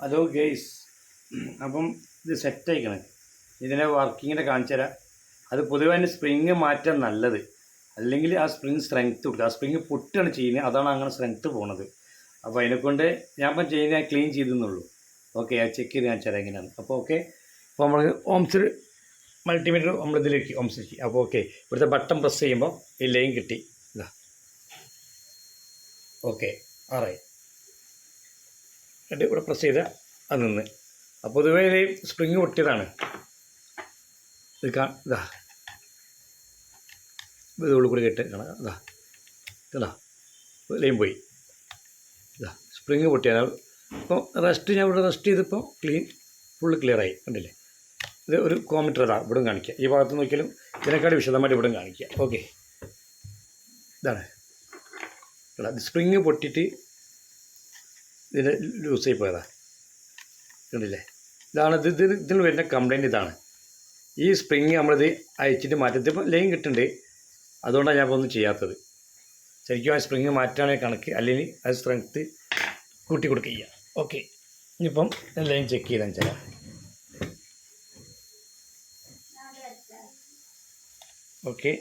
Hello guys, അപ്പം ഇത് സെറ്റായിക്കണം. ഇതിനെ വർക്കിങ്ങിനെ കാണിച്ചു തരാം. അത് പൊതുവെ തന്നെ സ്പ്രിങ് മാറ്റാൻ നല്ലത്, അല്ലെങ്കിൽ ആ സ്പ്രിങ് സ്ട്രെങ്ത്ത് കൊടുക്കുക. ആ സ്പ്രിങ് പൊട്ടാണ് ചെയ്യുന്നത്, അതാണ് അങ്ങനെ സ്ട്രെങ്ത്ത് പോകുന്നത്. അപ്പോൾ അതിനെക്കൊണ്ട് ഞാൻ ഇപ്പം ചെയ്യുന്നത് ക്ലീൻ ചെയ്തെന്നുള്ളൂ. ഓക്കെ, അത് ചെക്ക് ചെയ്ത് കാണിച്ചു തരാം എങ്ങനെയാണ്. അപ്പോൾ ഓക്കെ, അപ്പോൾ നമ്മൾ ഓംസ് മൾട്ടിമീറ്റർ നമ്മളിതിലേക്ക് ഓംസിലേക്ക്. അപ്പോൾ ഓക്കെ, ഇവിടുത്തെ ബട്ടൺ പ്രസ് ചെയ്യുമ്പോൾ ഈ ലൈൻ കിട്ടി. ഇതാ ഓക്കെ, ആറായി. എന്നിട്ട് ഇവിടെ പ്രസ് ചെയ്താൽ അത് നിന്ന്. അപ്പോൾ പൊതുവേ സ്പ്രിങ് പൊട്ടിയതാണ്. ഇതാ ഇതുള്ളിൽ കൂടി കേട്ട് കാണാം. ഇതാ ലൈൻ പോയി. ഇതാ സ്പ്രിങ് പൊട്ടിയാണ്. അപ്പോൾ ഞാൻ ഇവിടെ റെസ്റ്റ് ചെയ്തപ്പോൾ ഫുള്ള് ക്ലിയറായി. കണ്ടില്ലേ? ഇത് ഒരു കോമീറ്റർ ഇതാണ്, ഇവിടെ കാണിക്കുക. ഈ ഭാഗത്ത് നോക്കിയാലും ഇതിനേക്കാൾ വിശദമായിട്ട് ഇവിടെ കാണിക്കുക. ഓക്കെ, ഇതാണ് ഇത് സ്പ്രിങ് പൊട്ടിയിട്ട് ഇതിൻ്റെ ലൂസായി പോയതാണ്. കണ്ടില്ലേ? ഇതാണ് ഇതിൽ വരുന്ന കംപ്ലയിൻറ്റ്. ഇതാണ് ഈ സ്പ്രിങ് നമ്മളിത് അയച്ചിട്ട് മാറ്റത്തിൽ ഇപ്പോൾ ലൈൻ കിട്ടുന്നുണ്ട്, അതുകൊണ്ടാണ് ഞാൻ ഇപ്പോൾ ഒന്നും ചെയ്യാത്തത്. ശരിക്കും ആ സ്പ്രിങ് മാറ്റാണെങ്കിൽ കണക്ക്, അല്ലെങ്കിൽ അത് സ്ട്രെങ്ത്ത് കൂട്ടി കൊടുക്കുക ചെയ്യുക. ഓക്കെ, ഇനിയിപ്പം ലൈൻ ചെക്ക് ചെയ്താൽ വെച്ചാൽ ഓക്കെ.